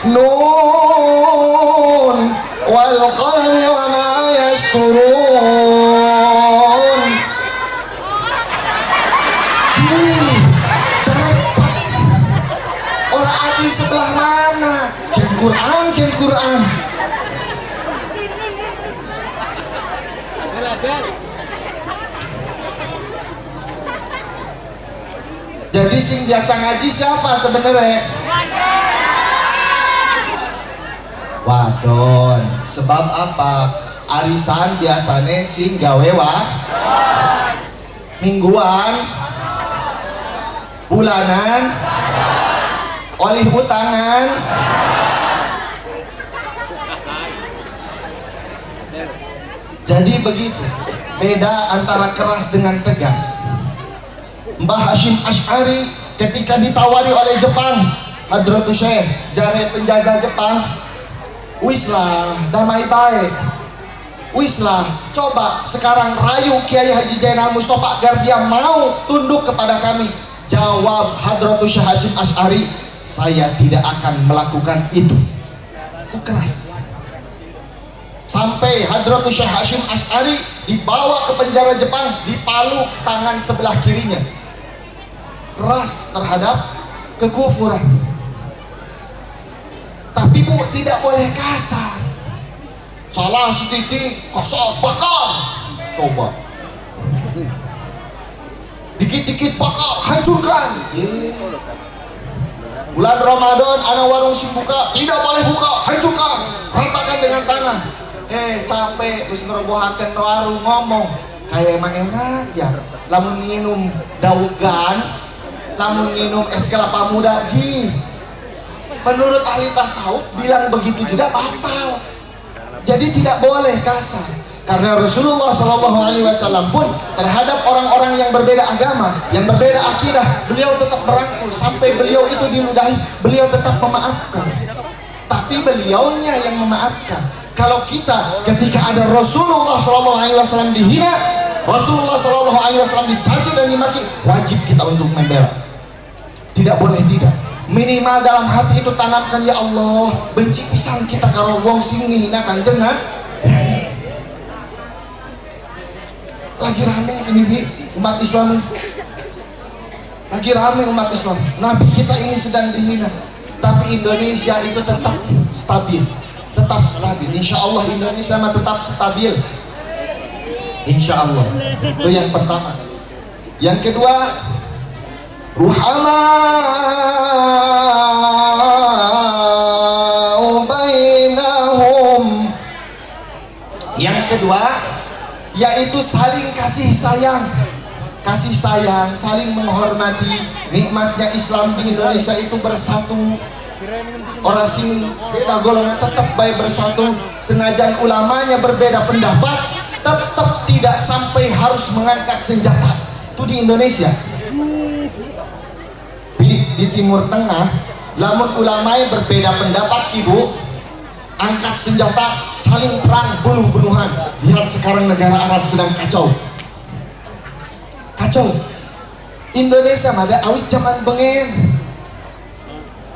nun wal qalami wa ma yasturun. Cepat orang adi sebelah mana? Kian Quran, kian Quran. Jadi sing biasa ngaji siapa sebenarnya? Wadon. Sebab apa? Arisan biasanya sing gawe mingguan, bulanan, oleh utangan. Jadi begitu beda antara keras dengan tegas. Mbah Hashim Asy'ari ketika ditawari oleh Jepang, Hadratus Syekh jare penjajah Jepang, wislah damai baik, wislah coba sekarang rayu Kiai Haji Zainal Mustafa agar dia mau tunduk kepada kami. Jawab Hadratus Syekh Hashim Asy'ari, saya tidak akan melakukan itu. Keras. Sampai Hadratus Syekh Hashim Asy'ari dibawa ke penjara Jepang, dipaluk tangan sebelah kirinya. Keras terhadap kekufuran. Tapi bu, tidak boleh kasar. Salah setitik kosong bakar. Coba. Dikit-dikit bakar, hancurkan. Bulan Ramadan anak warung sing buka, tidak boleh buka, hancurkan, ratakan dengan tanah. Capek terus ngerobohaken warung, ngomong kayak emang enak ya lamun minum daugan, lamun minum es kelapa muda ji. Menurut ahli tasawuf bilang begitu juga batal. Jadi tidak boleh kasar. Karena Rasulullah SAW pun terhadap orang-orang yang berbeda agama, yang berbeda akidah, beliau tetap merangkul. Sampai beliau itu diludahi, beliau tetap memaafkan. Tapi beliaunya yang memaafkan. Kalau kita ketika ada Rasulullah SAW dihina, Rasulullah SAW dicaci dan dimaki, wajib kita untuk membela. Tidak boleh tidak. Minimal dalam hati itu tanamkan, ya Allah, benci pisan kita karo wong sing ngihina Kanjeng Lagi rame ini bi umat Islam, lagi rame umat Islam. Nabi kita ini sedang dihina, tapi Indonesia itu tetap stabil, tetap stabil. Insya Allah Indonesia mah tetap stabil. Insya Allah. Itu yang pertama. Yang kedua, ruhama bainahum. Yang kedua yaitu saling kasih sayang. Kasih sayang, saling menghormati. Nikmatnya Islam di Indonesia itu bersatu. Orang sing beda golongan tetap baik bersatu. Senajan ulamanya berbeda pendapat, tetap tidak sampai harus mengangkat senjata. Itu di Indonesia. Di Timur Tengah, lamun ulamanya berbeda pendapat kibu, angkat senjata, saling perang, bunuh-bunuhan. Lihat sekarang negara Arab sedang kacau. Kacau. Indonesia ada awit zaman bengen.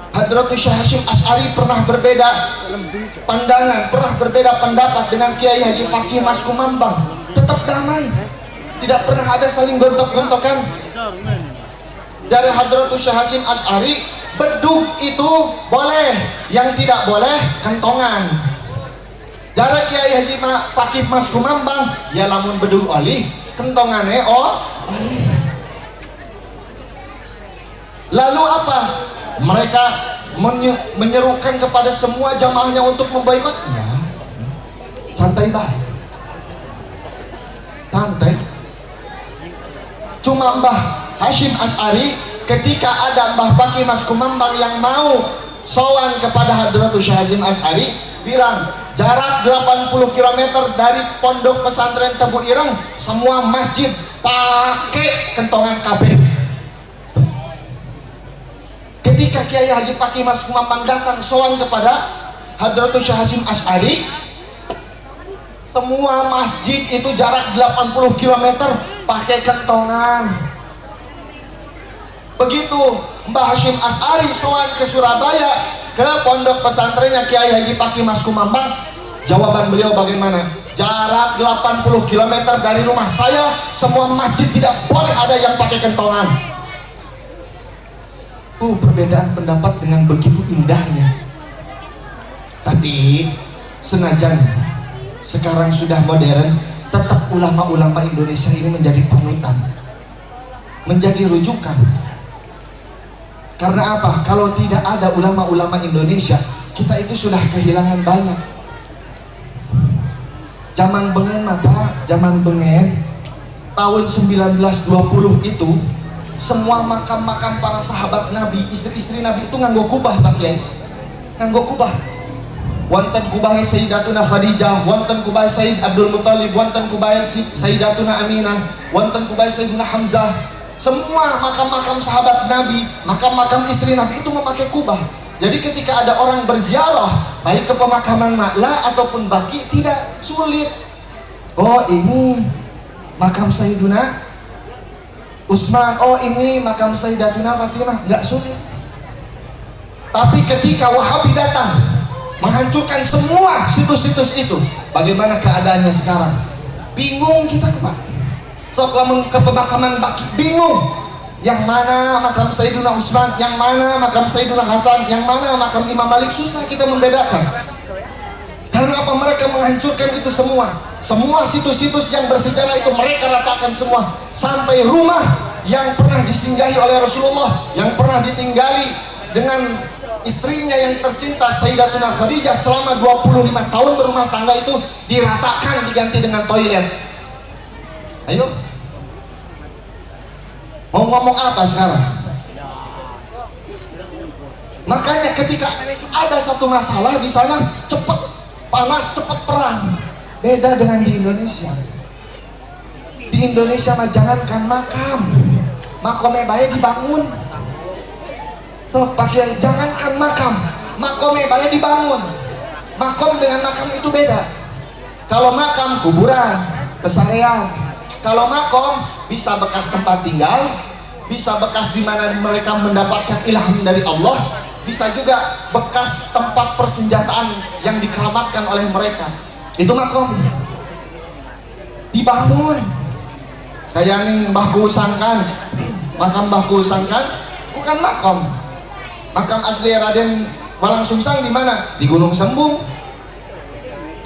Hadratus Syekh Hashim Asy'ari pernah berbeda pandangan, pernah berbeda pendapat dengan Kiai Haji Fakih Mas Kumambang. Tetap damai. Tidak pernah ada saling gontok-gontokan. Dari Hadratus Syekh Hashim Asy'ari, bedug itu boleh, yang tidak boleh kentongan. Jarak Kiai Haji Fakih Mas Kumambang, ya lamun bedug oli, kentongannya oli. Lalu apa? Mereka menyerukan kepada semua jamaahnya untuk memboikot. Ya, santai baik, santai. Cuma Mbah Hashim Asy'ari ketika ada Mbah Fakih Mas Kumambang yang mau sowan kepada Hadratus Syekh Hashim Asy'ari, bilang jarak 80 km dari pondok pesantren Tebu Ireng, semua masjid pakai kentongan KB. Ketika Kiai Haji Fakih Mas Kumambang datang sowan kepada Hadratus Syekh Hashim Asy'ari, semua masjid itu jarak 80 km pakai kentongan. Begitu Mbah Hashim Asy'ari sowan ke Surabaya, ke pondok pesantrennya Kiai Haji Paki Mas Kumambang. Jawaban beliau bagaimana? Jarak 80 km dari rumah saya, semua masjid tidak boleh ada yang pakai kentongan. Perbedaan pendapat dengan begitu indahnya. Tapi senajan sekarang sudah modern, tetap ulama-ulama Indonesia ini menjadi panutan, menjadi rujukan. Karena apa? Kalau tidak ada ulama-ulama Indonesia, kita itu sudah kehilangan banyak. Zaman bengen Pak, zaman bengen tahun 1920 itu semua makam-makam para sahabat Nabi, istri-istri Nabi itu nganggo kubah Pak Kiai. Nganggo kubah. Wonten kubah Sayyidatuna Khadijah, wonten kubah Sayyid Abdul Muthalib, wonten kubah Sayyidatuna Aminah, wonten kubah Sayyidina Hamzah. Semua makam-makam sahabat Nabi, makam-makam istri Nabi itu memakai kubah. Jadi ketika ada orang berziarah, baik ke pemakaman Ma'la ataupun Baqi, tidak sulit. Oh ini makam Sayyiduna Utsman, oh ini makam Sayyidatuna Fatimah, nggak sulit. Tapi ketika Wahabi datang menghancurkan semua situs-situs itu, bagaimana keadaannya sekarang? Bingung kita Pak. Sok lamun ke pemakaman Baqi, bingung. Yang mana makam Sayyiduna Utsman, yang mana makam Sayyiduna Hasan, yang mana makam Imam Malik, susah kita membedakan. Karena apa? Mereka menghancurkan itu semua. Semua situs-situs yang bersejarah itu mereka ratakan semua. Sampai rumah yang pernah disinggahi oleh Rasulullah, yang pernah ditinggali dengan istrinya yang tercinta Sayyidatuna Khadijah selama 25 tahun berumah tangga itu diratakan, diganti dengan toilet. Ayo, mau ngomong apa sekarang? Makanya ketika ada satu masalah di sana, cepat panas, cepat perang. Beda dengan di Indonesia. Di Indonesia mah jangankan makam, makomnya bae dibangun. Tuh pakai jangankan makam, makomnya bae dibangun. Makom dengan makam itu beda. Kalau makam kuburan, pesarean. Kalau makom bisa bekas tempat tinggal, bisa bekas di mana mereka mendapatkan ilham dari Allah, bisa juga bekas tempat persenjataan yang dikeramatkan oleh mereka. Itu makom dibangun. Kayak ning Mbah Kusangkan, makam Mbah Kusangkan bukan makom. Makam asli Raden Walang Sungsang di mana? Di Gunung Sembung,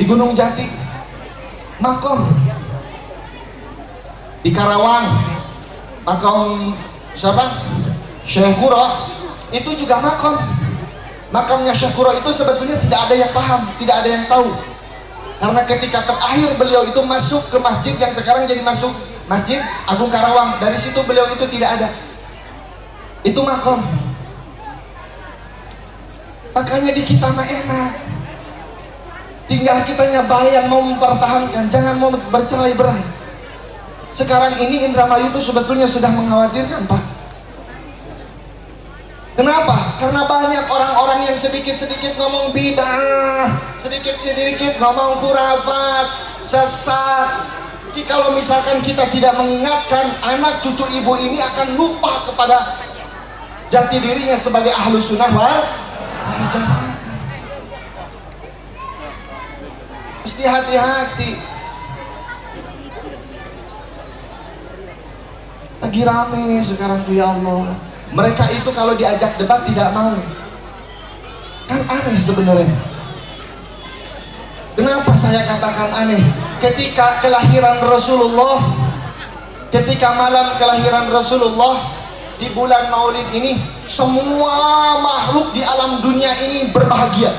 di Gunung Jati. Makom. Di Karawang makam siapa? Syekh Kuro, itu juga makom. Makamnya Syekh Kuro itu sebetulnya tidak ada yang paham, tidak ada yang tahu. Karena ketika terakhir beliau itu masuk ke masjid yang sekarang jadi masuk Masjid Agung Karawang, dari situ beliau itu tidak ada. Itu makom. Makanya di kita mah enak, tinggal kitanya bayang mau mempertahankan, jangan mau bercerai-berai. Sekarang ini Indramayu itu sebetulnya sudah mengkhawatirkan Pak. Kenapa? Karena banyak orang-orang yang sedikit-sedikit ngomong bid'ah, sedikit-sedikit ngomong khurafat, sesat. Jadi kalau misalkan kita tidak mengingatkan, anak cucu ibu ini akan lupa kepada jati dirinya sebagai ahlus sunnah wal jamaah. Mesti hati-hati. Lagi rame sekarang tuh ya Allah. Mereka itu kalau diajak debat tidak mau. Kan aneh sebenarnya. Kenapa saya katakan aneh? Ketika kelahiran Rasulullah, ketika malam kelahiran Rasulullah di bulan Maulid ini, semua makhluk di alam dunia ini berbahagia.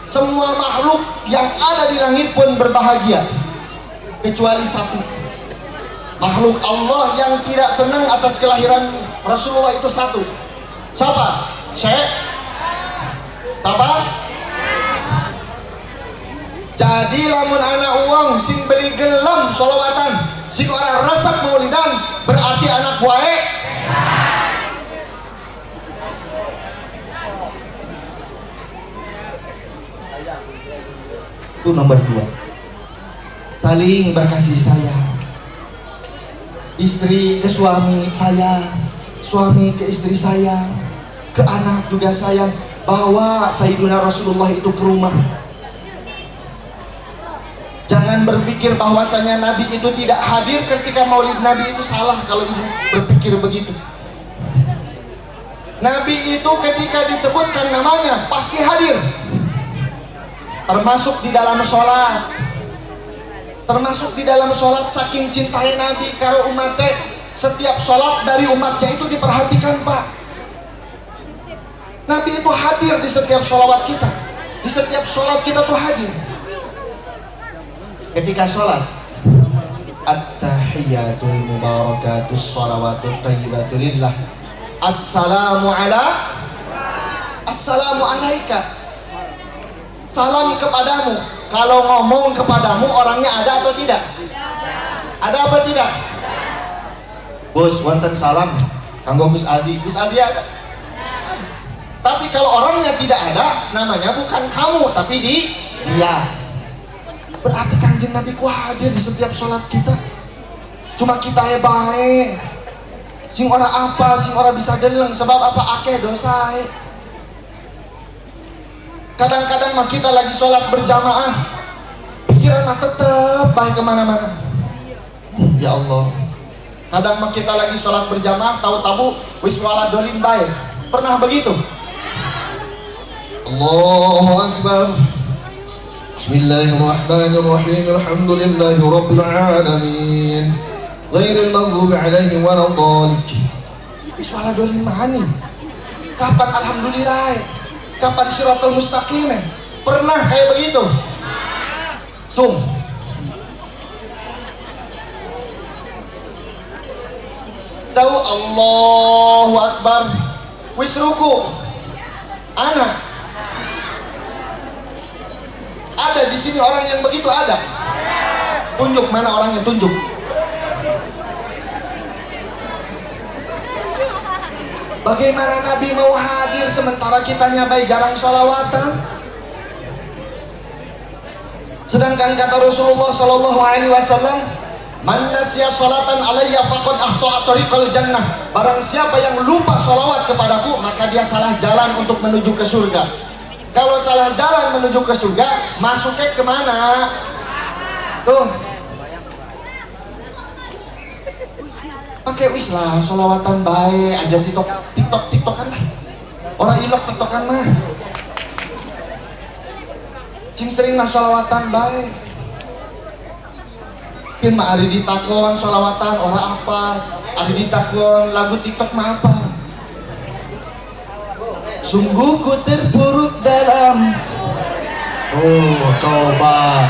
Semua makhluk yang ada di langit pun berbahagia, kecuali satu. Makhluk Allah yang tidak senang atas kelahiran Rasulullah itu satu. Siapa? Syekh? Siapa? Jadi lamun anak uang sing beli gelam solawatan, sing orang resep maulidan, berarti anak wae. Itu nomor 2. Saling berkasih sayang. Istri ke suami sayang, suami ke istri sayang, ke anak juga sayang. bawa Sayyidina Rasulullah itu ke rumah. Jangan berpikir bahwasanya Nabi itu tidak hadir ketika maulid Nabi, itu salah kalau ibu berpikir begitu. Nabi itu ketika disebutkan namanya pasti hadir, termasuk di dalam sholat. Termasuk di dalam sholat, saking cintai Nabi karo umatnya, setiap sholat dari umatnya itu diperhatikan, Pak. Nabi itu hadir di setiap sholawat kita, di setiap sholat kita tuh hadir. Ketika sholat, at-tahiyatul mubarakatus sholawatut thayyibatu lillah, assalamu alaika, salam kepadamu. Kalau ngomong kepadamu orangnya ada atau tidak? Ada apa tidak? Bos, wonten salam kanggo Gus Aldi. Gus Aldi ada? Ada. Tapi kalau orangnya tidak ada, namanya bukan kamu tapi dia. Berarti Kanjeng Nabi ku hadir di setiap sholat kita. Cuma kita baik, sing ora apa, sing ora bisa deleng, sebab apa? Akeh dosa. Kadang-kadang mah kita lagi sholat berjamaah, pikiran mah tetep baik kemana-mana. Ya Allah. Kadang mah kita lagi sholat berjamaah, tahu-tahu wis wala dolin baik. Pernah begitu? Allahu Akbar. Bismillahirrahmanirrahim. Alhamdulillahi Rabbil Alamin. Ghairil maghdubi alaihim waladdallin. Wis wala dolin mana? Kapan alhamdulillah? Kapan siratal mustaqim? Pernah kayak begitu? Cung. Tahu Allahu Akbar. Wis ruku. Anak. Ada di sini orang yang begitu ada? Tunjuk mana orangnya, tunjuk. Bagaimana Nabi mau hadir sementara kitanya baik jarang sholawatan? Sedangkan kata Rasulullah Shallallahu Alaihi Wasallam, man nasya sholatan alayya faqad akhta'a tariqal jannah. Barang siapa yang lupa sholawat kepadaku, maka dia salah jalan untuk menuju ke surga. Kalau salah jalan menuju ke surga, masuknya kemana? Tuh. Pakai wis lah, sholawatan baik aja, tiktokan lah. Orang ilok tiktokan mah. Cing sering mah sholawatan baik. Mungkin mah ada ditakon sholawatan orang apa, ada ditakon lagu tiktok mah apa. Sungguh ku terpuruk dalam. Oh, coba.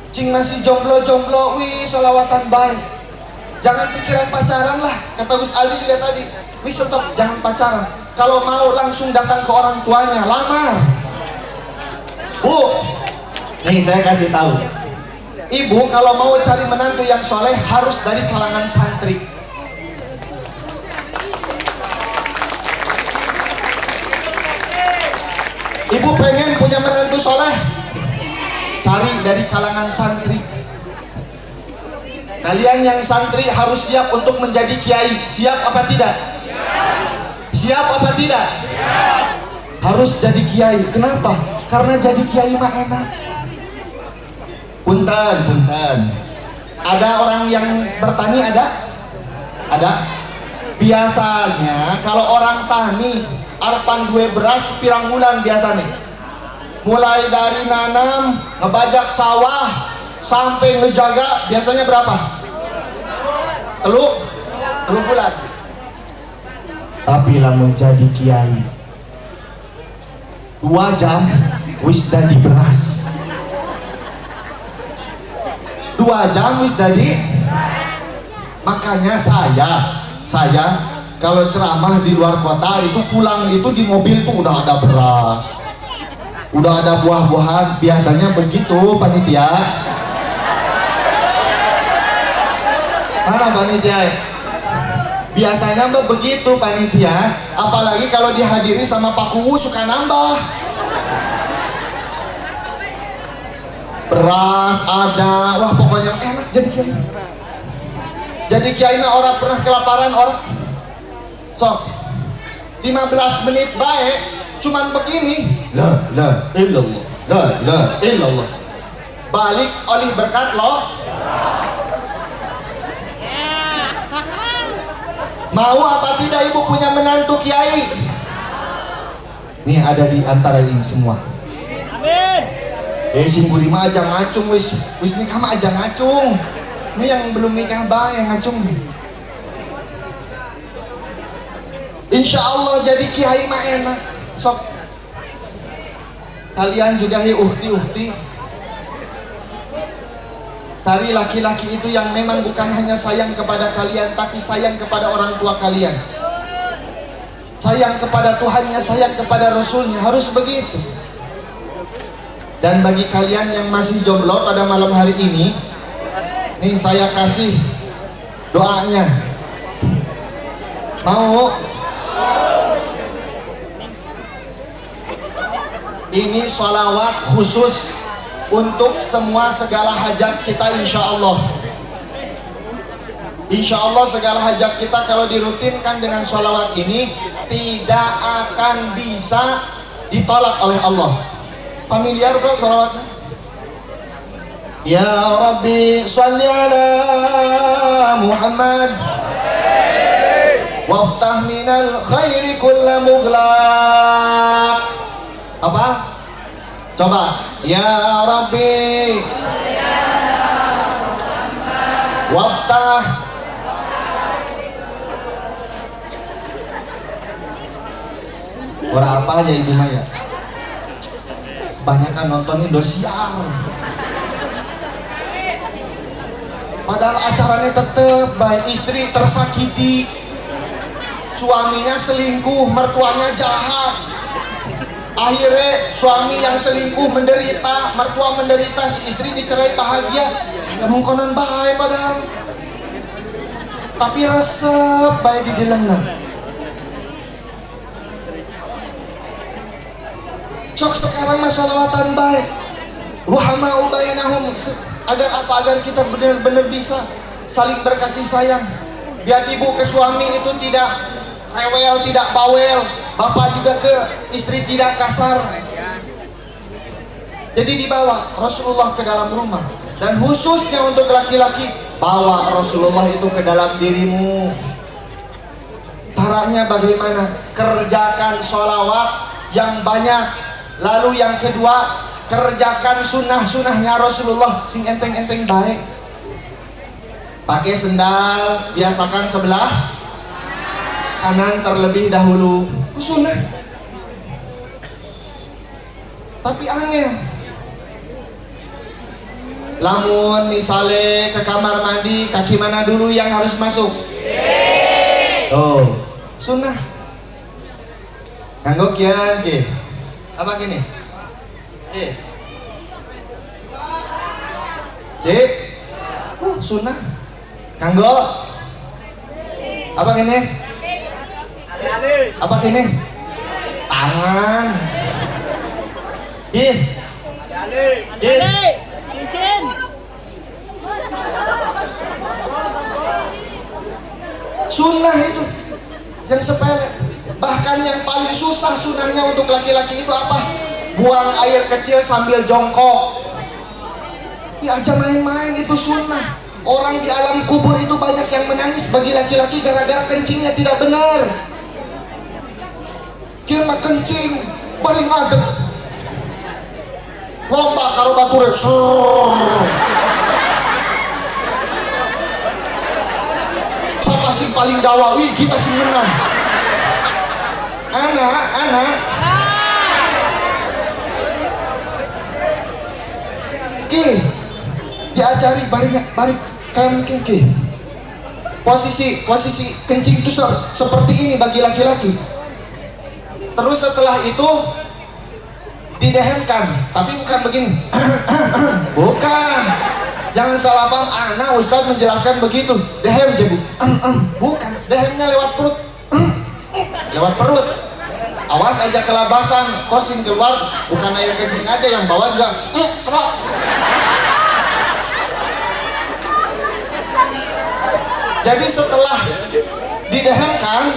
Cing masih jomblo, wih sholawatan baik. Jangan pikiran pacaran lah, kata Gus Aldi juga tadi. Wih stop, jangan pacaran. Kalau mau langsung datang ke orang tuanya, lamar. Bu, nih saya kasih tahu. Ibu kalau mau cari menantu yang soleh harus dari kalangan santri. Ibu pengen punya menantu soleh, cari dari kalangan santri. Kalian yang santri harus siap untuk menjadi kiai. Siap apa tidak? Siap apa tidak? Harus jadi kiai. Kenapa? Karena jadi kiai mah enak. Punten. Ada orang yang bertani ada? Ada? Biasanya kalau orang tani arpan dua beras pirang bulan biasanya. Mulai dari nanam, ngebajak sawah sampai ngejaga biasanya berapa? Teluk bulan. Tapi lamun jadi kiai 2 jam wis dadi beras. 2 jam wis dadi. Makanya saya kalau ceramah di luar kota itu pulang itu di mobil tuh udah ada beras, udah ada buah-buahan. Biasanya begitu panitia. Mana panitia? Biasanya begitu panitia. Apalagi kalau dihadiri sama Pak Kuwu suka nambah. Beras ada, wah pokoknya enak jadi kiai. Jadi kiai mah orang pernah kelaparan orang. Sok 15 menit baik cuman begini, la illallah, la illallah, balik oleh berkat loh. Mau apa tidak ibu punya menantu kiai? Nih ada di antara ini semua. Amin. Sing buri mah aja ngacung, wis nikah mah aja ngacung. Ini yang belum nikah bae yang ngacung. Insya Allah jadi kiai mah enak. Sok kalian juga hi uhti. Cari laki-laki itu yang memang bukan hanya sayang kepada kalian, tapi sayang kepada orang tua kalian, sayang kepada Tuhannya, sayang kepada Rasulnya. Harus begitu. Dan bagi kalian yang masih jomblo pada malam hari ini, nih saya kasih doanya. Mau? Ini sholawat khusus untuk semua segala hajat kita, insya Allah. Insya Allah segala hajat kita kalau dirutinkan dengan sholawat ini tidak akan bisa ditolak oleh Allah. Familiar kok sholawatnya? Ya Rabbi sholli ala Muhammad waftah minal khairi kulla mughlaq. Apa? Coba. Ya Rabbi waftah orang apa aja Ibu Maya? Banyak kan nonton Indosiar. Padahal acaranya tetep baik, istri tersakiti, suaminya selingkuh, mertuanya jahat. Akhirnya suami yang selingkuh menderita, mertua menderita, si istri dicerai bahagia. Kayak mengkonon bahaya padahal. Tapi resep baik di dilengna. Sok sekarang masalahatan baik. Ruhama'u bainahum, agar apa? Agar kita benar-benar bisa saling berkasih sayang. Biar ibu ke suami itu tidak rewel, tidak bawel. Bapak juga ke istri tidak kasar. Jadi dibawa Rasulullah ke dalam rumah. Dan khususnya untuk laki-laki, bawa Rasulullah itu ke dalam dirimu. Caranya bagaimana? Kerjakan sholawat yang banyak. Lalu yang kedua, kerjakan sunnah-sunnahnya Rasulullah sing enteng-enteng baik. Pakai sendal, biasakan sebelah kanan terlebih dahulu. Sunnah. Tapi angin. Lamun misale ke kamar mandi, kaki mana dulu yang harus masuk? Oh, sunnah. Kanggo kian ke? Apa gini? Sunnah. Kanggo? Apa gini? Apa gini? Tangan. Cincin. Sunnah itu yang sepele. Bahkan yang paling susah sunnahnya untuk laki-laki itu apa? Buang air kecil sambil jongkok. Ya aja main-main, itu sunnah. Orang di alam kubur itu banyak yang menangis bagi laki-laki gara-gara kencingnya tidak benar. Dia mah kencing, bari ngadeg. Lomba karo bature. Siapa sih paling dawa? Wih, kita sih menang. Anak. Ki, diajari bari kayak mungkin ki. Posisi kencing itu seperti ini bagi laki-laki. Terus setelah itu didehemkan, tapi bukan begini. Bukan. Jangan salah paham, anak Ustadz menjelaskan begitu. Dehem jebu. Bukan. Dehemnya lewat perut. Lewat perut. Awas aja kelabasan, kosin keluar, bukan air kencing aja yang bawah juga. Cerot. Jadi setelah didehemkan,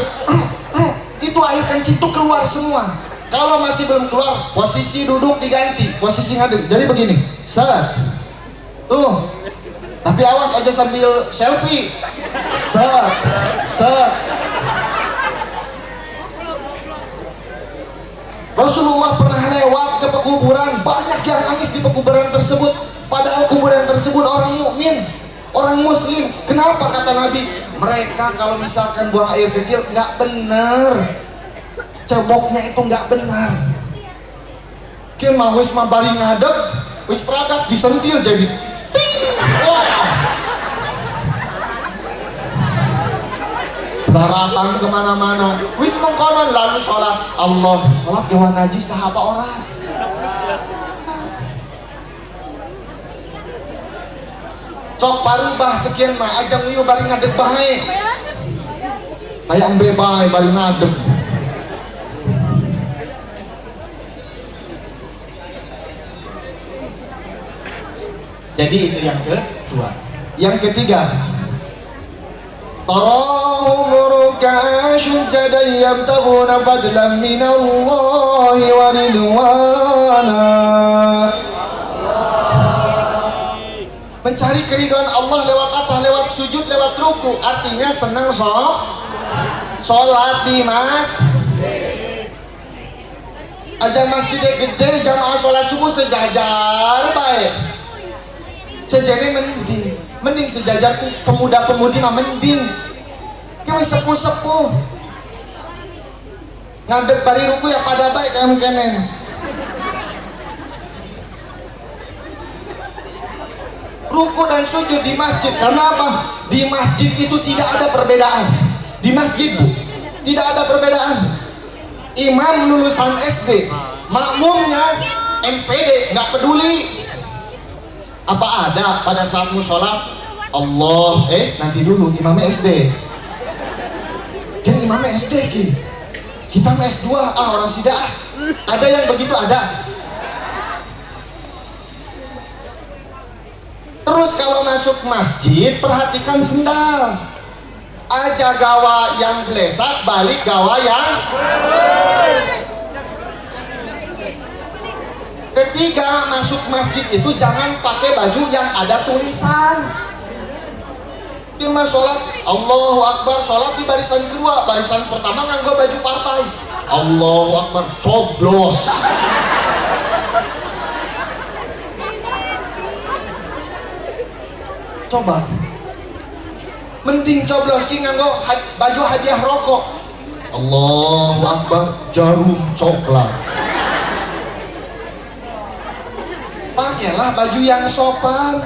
itu air kencing itu keluar semua. Kalau masih belum keluar, posisi duduk diganti, posisi ngadeg. Jadi begini, set, tuh. Tapi awas aja sambil selfie, set, set. Rasulullah pernah lewat ke pekuburan, banyak yang nangis di pekuburan tersebut. Padahal kuburan tersebut orang mukmin, orang muslim. Kenapa kata Nabi? Mereka kalau misalkan buang air kecil nggak bener, ceboknya itu nggak benar. Kian mah wis bari ngadeg, wis peragat disentil jadi. Wah. Daratan kemana-mana. Wis mengkonon lalu sholat. Allah, sholat dewan haji sahaba orang. Cok parubah sekian mah ajang wiu bari ngadeg bae. Aya embe bae bari ngadeg. Jadi itu yang kedua. Yang ketiga, tarahum ruk'an sujadan yabtaghuna fadlan minallahi wa ridwana. Mencari keridhaan Allah lewat apa? Lewat sujud, lewat ruku. Artinya senang sholat di aja masjidnya gede, jamaah sholat subuh sejajar baik. Sejajarnya mending sejajar pemuda-pemudi mah mending. Kita sepuh-sepuh ngadeg bari ruku ya pada baik kayak mungkenen. Ruku dan sujud di masjid, karena apa? Di masjid itu tidak ada perbedaan. Di masjid bu, tidak ada perbedaan. Imam lulusan SD, makmumnya MPD, nggak peduli. Apa ada pada saat sholat Allah, nanti dulu imamnya SD. Kan imamnya SD ki, kita S2, orang sida. Ada yang begitu ada. Terus kalau masuk masjid perhatikan sendal. Aja gawa yang blesak, balik gawa yang. Ketiga, masuk masjid itu jangan pakai baju yang ada tulisan. Cuma sholat Allahu Akbar, sholat di barisan kedua, barisan pertama nganggo baju partai. Allahu Akbar, coblos. Coba, mending coblos ki nganggo baju hadiah rokok. Allahu Akbar, jarum coklat. Pakailah baju yang sopan,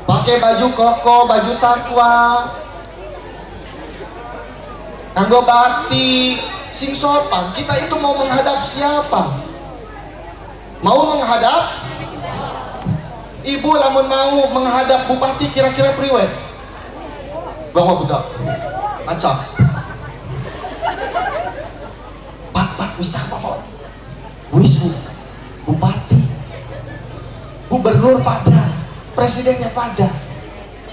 pakai baju koko, baju takwa, nganggo batik, sing sopan. Kita itu mau menghadap siapa? Mau menghadap ibu, lamun mau menghadap bupati kira-kira priwe? Gawa budak, acak. Pak, bisa apa? Wis bu, bupati, gubernur pada, presidennya pada.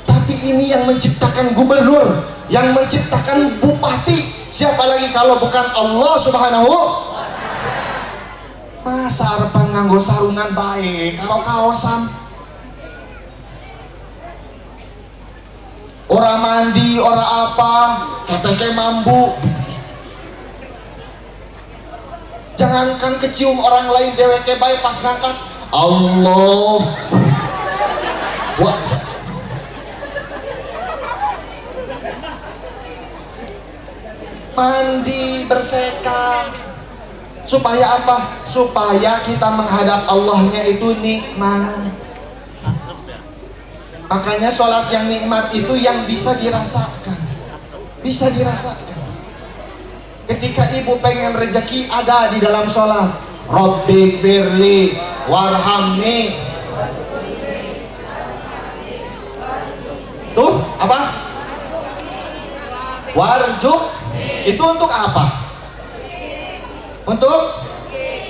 Tapi ini yang menciptakan gubernur, yang menciptakan bupati, siapa lagi kalau bukan Allah Subhanahu. Masa arepan nganggo sarungan baik karo kaosan, ora mandi, ora apa, keteke mambu. Jangankan kecium orang lain, deweke baik pas ngangkat Allah. Wah. Mandi, berseka. Supaya apa? Supaya kita menghadap Allahnya itu nikmat. Makanya sholat yang nikmat itu yang bisa dirasakan. Bisa dirasakan. Ketika ibu pengen rezeki ada di dalam sholat. Rabbi firli warhamni. Tuh apa? Warjuk. Itu untuk apa? Untuk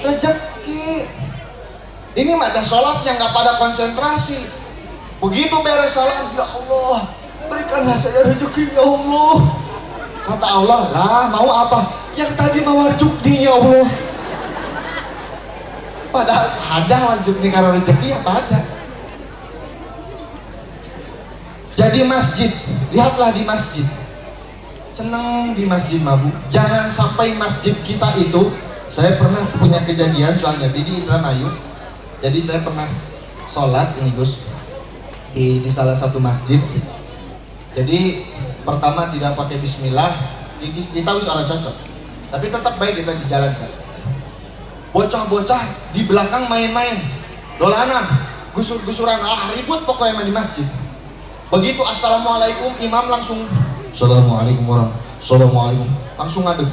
rezeki. Ini mah ada sholat yang gak pada konsentrasi. Begitu beres sholat, ya Allah, berikanlah saya rezeki ya Allah. Kata Allah, lah mau apa? Yang tadi mawar jukni ya Allah. Padahal ada mawar jukni karo rezeki apa ada. Jadi masjid, lihatlah di masjid. Seneng di masjid mabuk. Jangan sampai masjid kita itu, saya pernah punya kejadian soalnya di Indramayu. Jadi saya pernah sholat ini Gus di salah satu masjid. Jadi pertama tidak pakai bismillah, kita harus arah cocok. Tapi tetap baik kita dijalankan. Bocah-bocah di belakang main-main, dolanan, gusur-gusuran, ribut pokoknya di masjid. Begitu assalamualaikum, imam langsung assalamualaikum assalamualaikum, langsung ngadeg.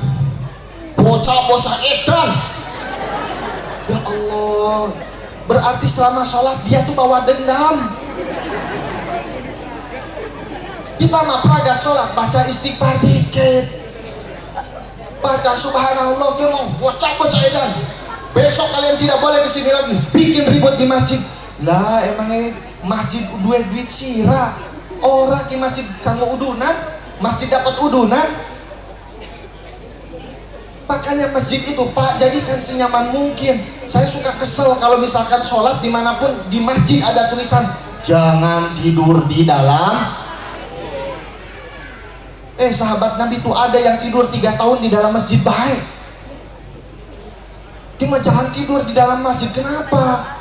Bocah-bocah edan. Ya Allah, berarti selama sholat dia tuh bawa dendam. Kita mah pragat sholat, baca istighfar dikit, baca subhanallah, ngomong bocah-bocah edan. Besok kalian tidak boleh kesini lagi, bikin ribut di masjid. Lah emangnya masjid duit sirah. Orang di masjid kamu udunan, masjid dapat udunan. Makanya masjid itu Pak jadikan senyaman mungkin. Saya suka kesel kalau misalkan sholat dimanapun di masjid ada tulisan jangan tidur di dalam. Sahabat Nabi itu ada yang tidur 3 tahun di dalam masjid baik. Cuma jangan tidur di dalam masjid. Kenapa?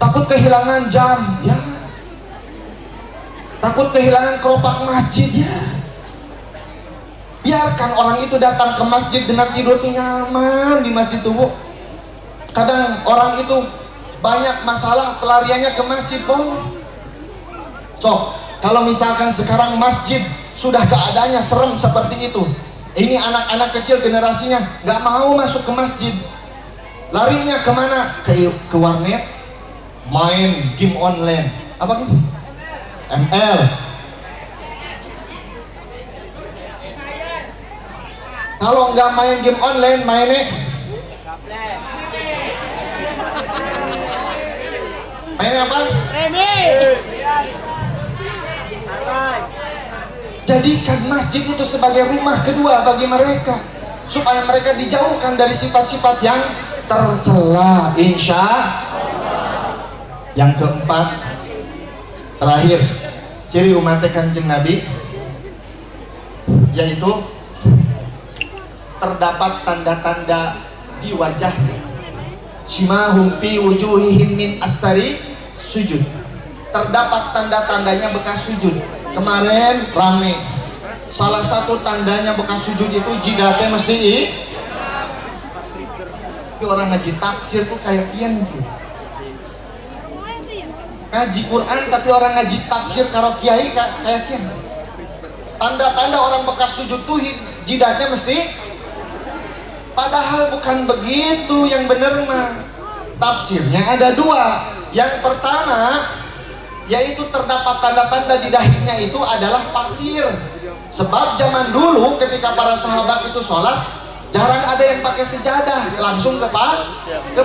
Takut kehilangan jam ya. Takut kehilangan keropak masjid ya. Biarkan orang itu datang ke masjid dengan tidur nyaman di masjid tubuh. Kadang orang itu banyak masalah pelariannya ke masjid boleh. So, kalau misalkan sekarang masjid sudah keadaannya serem seperti itu, ini anak-anak kecil generasinya nggak mau masuk ke masjid. Larinya kemana? Ke warnet, main game online. Apa gitu? ML. Kalau nggak main game online, mainnya apa? Jadikan masjid itu sebagai rumah kedua bagi mereka, supaya mereka dijauhkan dari sifat-sifat yang tercela. Insya Allah. Yang keempat, terakhir, ciri umat Kanjeng Nabi yaitu terdapat tanda-tanda di wajahnya. Simahum fi wujuhihim min asari sujud. Terdapat tanda-tandanya bekas sujud. Kemarin rame. Salah satu tandanya bekas sujud itu jidatnya mesti Tapi orang ngaji tafsir tuh kayak kian gitu. Ngaji Quran tapi orang ngaji tafsir karo kiai kayak kian. Tanda-tanda orang bekas sujud tuh jidatnya mesti. Padahal bukan begitu yang benar mah. Tafsirnya ada 2. Yang pertama yaitu terdapat tanda-tanda di dahinya itu adalah pasir. Sebab zaman dulu ketika para sahabat itu sholat jarang ada yang pakai sejadah, langsung ke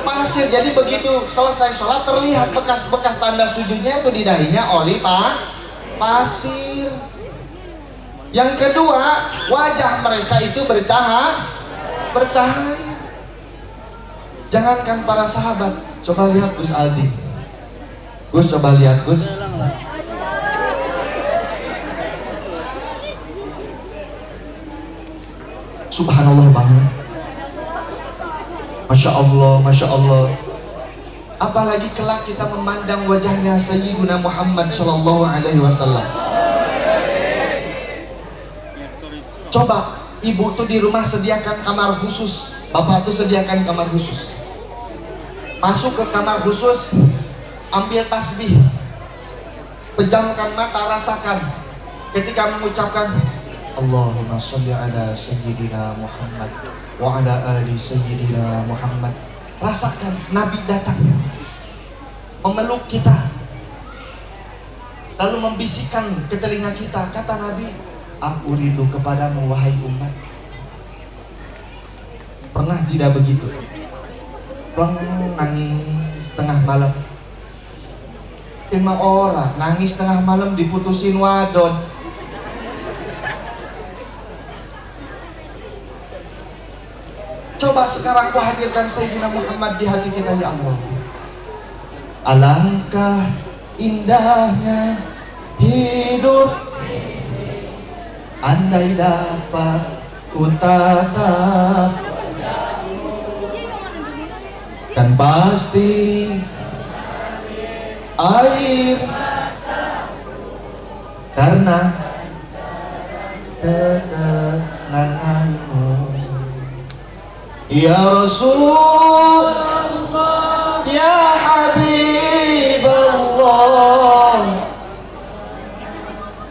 pasir. Jadi begitu selesai sholat terlihat bekas-bekas tanda sujudnya itu di dahinya oleh pasir. Yang kedua, wajah mereka itu bercahaya. Jangankan para sahabat, coba lihat Gus Aldi. Gus, coba lihat Gus. Subhanallah banget. Masya Allah, Masya Allah. Apalagi kelak kita memandang wajahnya Sayyiduna Muhammad Sallallahu Alaihi Wasallam. Coba, ibu tuh di rumah sediakan kamar khusus, bapak tuh sediakan kamar khusus. Masuk ke kamar khusus, ambil tasbih, pejamkan mata, rasakan ketika mengucapkan Allahumma sholli ala Sayyidina Muhammad wa ala ali Sayyidina Muhammad. Rasakan Nabi datang memeluk kita, lalu membisikkan ke telinga kita. Kata Nabi, aku rindu kepadamu wahai umat. Pernah tidak begitu? Pleng, nangis tengah malam. Lima orang nangis tengah malam diputusin wadon. Coba sekarang Kau hadirkan Sayyidina Muhammad di hati kita ya Allah. Alangkah indahnya hidup andai dapat ku tatap, dan pasti air karena ketenanganmu. Ya Rasulullah, ya Habiballah,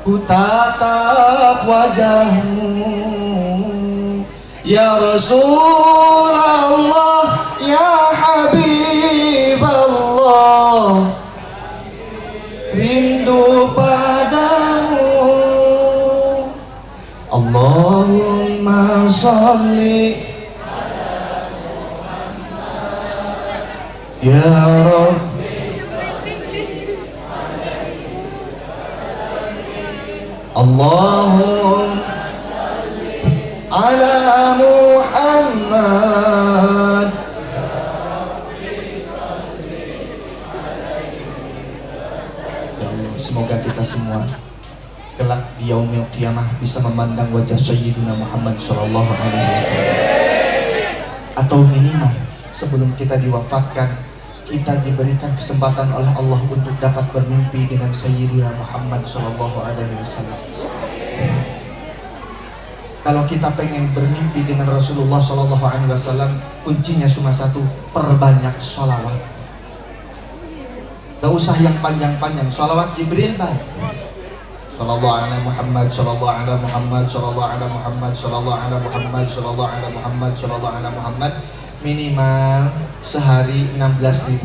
ku tatap wajahmu. Ya Rasulullah, ya Habiballah, rindu padamu. Allahumma sholli ya Rabbi, Allahumma ala Muhammad. Semoga kita semua kelak di yaumil qiyamah bisa memandang wajah Sayyidina Muhammad sallallahu alaihi wasallam. Atau minimal sebelum kita diwafatkan, kita diberikan kesempatan oleh Allah untuk dapat bermimpi dengan Sayyidina Muhammad sallallahu alaihi wasallam. Kalau kita pengen bermimpi dengan Rasulullah sallallahu alaihi wasallam, kuncinya cuma satu, perbanyak sholawat. Gak usah yang panjang-panjang, sholawat Jibril baik. Sallallahu ala Muhammad, sallallahu ala Muhammad, sallallahu ala Muhammad, sallallahu ala Muhammad, sallallahu ala Muhammad, sallallahu ala Muhammad, minimal sehari 16.000.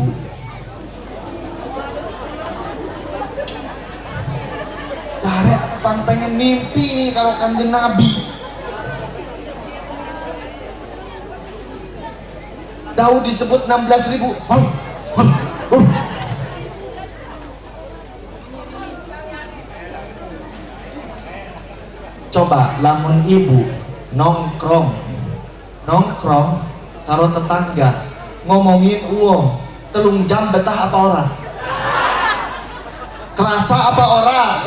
Cari apa pengen mimpi kalau Kanjeng Nabi. Daud disebut 16.000. Coba lamun ibu nongkrong karo tetangga ngomongin uang 3 jam, betah apa ora? Kerasa apa ora?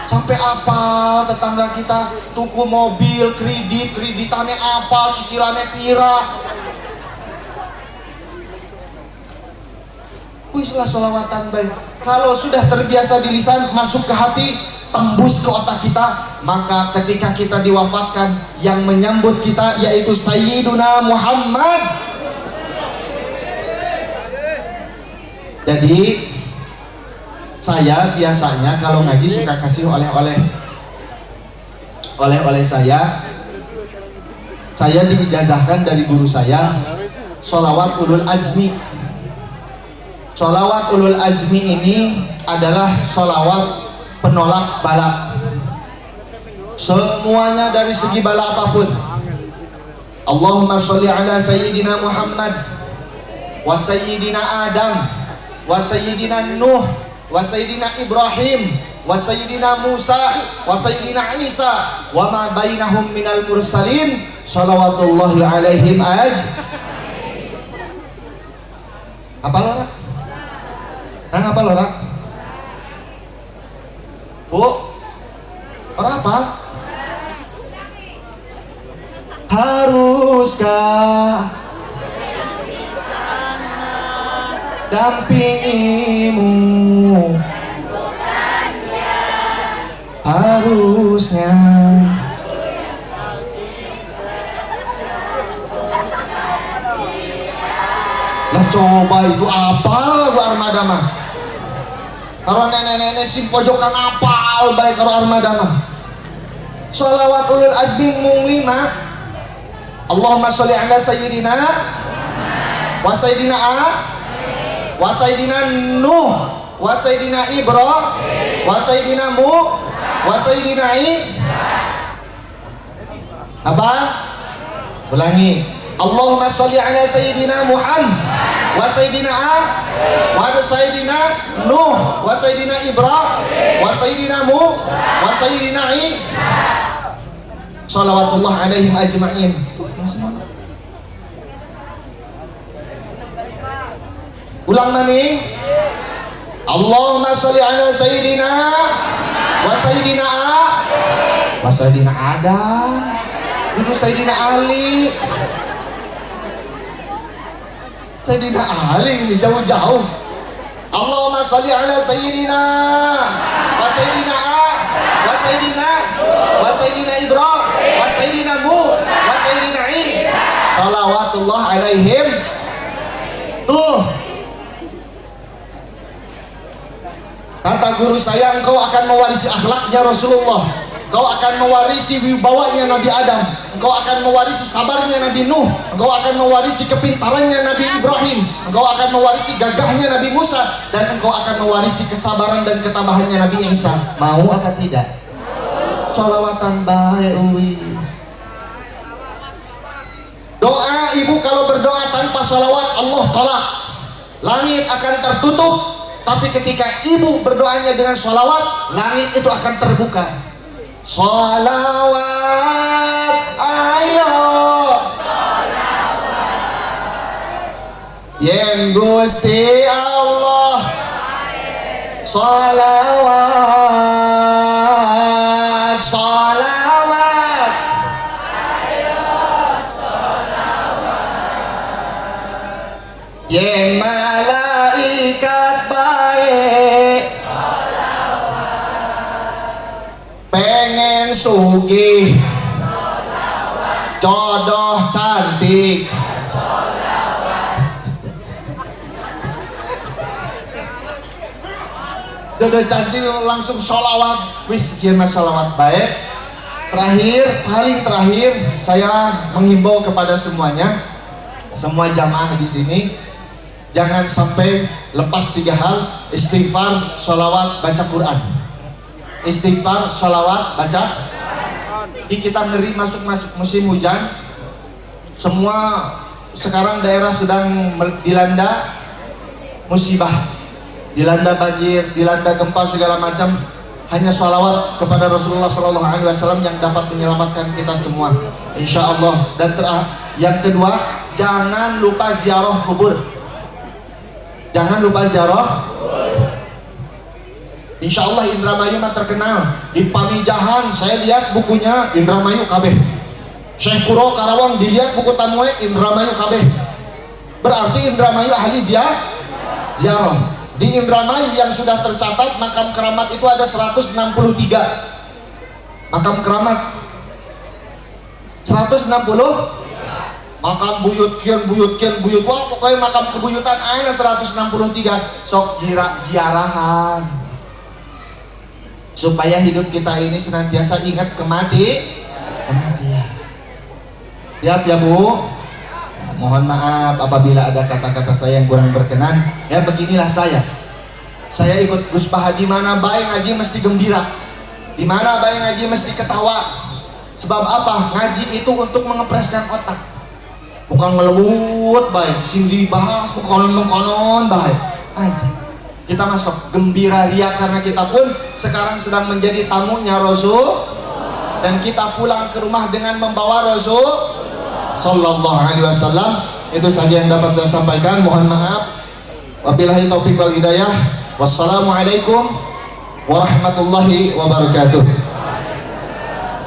Sampai apa tetangga kita tuku mobil kreditannya apa, cicilannya pira. Wislah sholawatan baik. Kalau sudah terbiasa di lisan, masuk ke hati, tembus ke otak kita, maka ketika kita diwafatkan, yang menyambut kita yaitu Sayyiduna Muhammad. Jadi saya biasanya kalau ngaji suka kasih oleh-oleh saya diijazahkan dari guru saya sholawat ulul azmi. Sholawat ulul azmi ini adalah sholawat penolak bala. Semuanya dari segi bala apapun. Allahumma sholli ala Sayyidina Muhammad wa Sayyidina Adam wa Sayyidina Nuh wa Sayyidina Ibrahim wa Sayyidina Musa wa Sayyidina Isa wa ma bainahum minal mursalin sholawatullahi alaihim Apa lora? Nang apa lora? Bu, orang apa? Haruskah dampingimu? Harusnya lah, coba itu apa lagu Armada mah? Kalau nenek-nenek sim pojokan apal baik kalau Armada mah. Sholawat ulul azmi mung 5. Allahumma sholli ala Sayyidina wa Sayyidina wa Sayyidina Nuh wa Sayyidina Ibrahim wa Sayyidina wa Sayyidina apa? Ulangi. Allahumma sholli ala Sayyidina Muhammad wa Sayyidina wa Sayyidina Nuh wa Sayyidina Ibrahim wa Sayyidina wa Sayyidina sholawatullah alaihim ajma'in. Ulang maning. Allahumma sholli ala sayyidina wa sayyidina wa sayyidina Adam. Duduk sayyidina Ali. Sayyidina Ali ini jauh-jauh. Allahumma sholli ala sayyidina wa sayyidina wa sayyidina wa sayyidina Ibrahim wa sayyidina Mu wa sayyidina I. Salawatullah alaihim. Tuh. Kata guru saya, engkau akan mewarisi akhlaknya Rasulullah, engkau akan mewarisi wibawanya Nabi Adam, engkau akan mewarisi sabarnya Nabi Nuh, engkau akan mewarisi kepintarannya Nabi Ibrahim, engkau akan mewarisi gagahnya Nabi Musa, dan engkau akan mewarisi kesabaran dan ketabahannya Nabi Isa. Mau apa tidak? Sholawatan baik wis. Doa ibu kalau berdoa tanpa sholawat Allah tolak. Langit akan tertutup. Tapi ketika ibu berdoanya dengan sholawat, langit itu akan terbuka. Sholawat, ayo yen Gusti Allah. Sholawat, sholawat, yen malaikat baik pengen sugih jodoh cantik jodoh cantik langsung sholawat. Wis sekian mas sholawat baik. Paling terakhir saya menghimbau kepada semuanya, semua jamaah di sini, jangan sampai lepas 3 hal: istighfar, sholawat, baca Quran. Istighfar, sholawat, baca. Di kita ngeri masuk musim hujan, semua sekarang daerah sedang dilanda musibah, dilanda banjir, dilanda gempa segala macam. Hanya sholawat kepada Rasulullah SAW yang dapat menyelamatkan kita semua, insya Allah. Dan yang kedua, jangan lupa ziarah kubur. Jangan lupa ziarah. Insya Allah Indramayu mah terkenal. Di Pamijahan saya lihat bukunya Indramayu kabeh. Syekh Kuro Karawang dilihat buku tamunya Indramayu kabeh. Berarti Indramayu ahli ziarah. Di Indramayu yang sudah tercatat makam keramat itu ada 163 makam keramat. 160 makam buyut kian wah pokoknya makam kebuyutan ada 163. Sok ziarahan supaya hidup kita ini senantiasa ingat kematian. Siap ya Bu? Mohon maaf apabila ada kata-kata saya yang kurang berkenan. Ya beginilah saya ikut Gus Paha. Di mana baik ngaji mesti gembira, di mana baik ngaji mesti ketawa. Sebab apa? Ngaji itu untuk mengepreskan otak, bukan ngelembut baik sing dibahas konon baik aja. Kita masuk gembira ria karena kita pun sekarang sedang menjadi tamunya Rasul, dan kita pulang ke rumah dengan membawa Rasul Sallallahu Alaihi Wasallam. Itu saja yang dapat saya sampaikan. Mohon maaf. Wabillahi taufiq wal hidayah. Wassalamualaikum warahmatullahi wabarakatuh.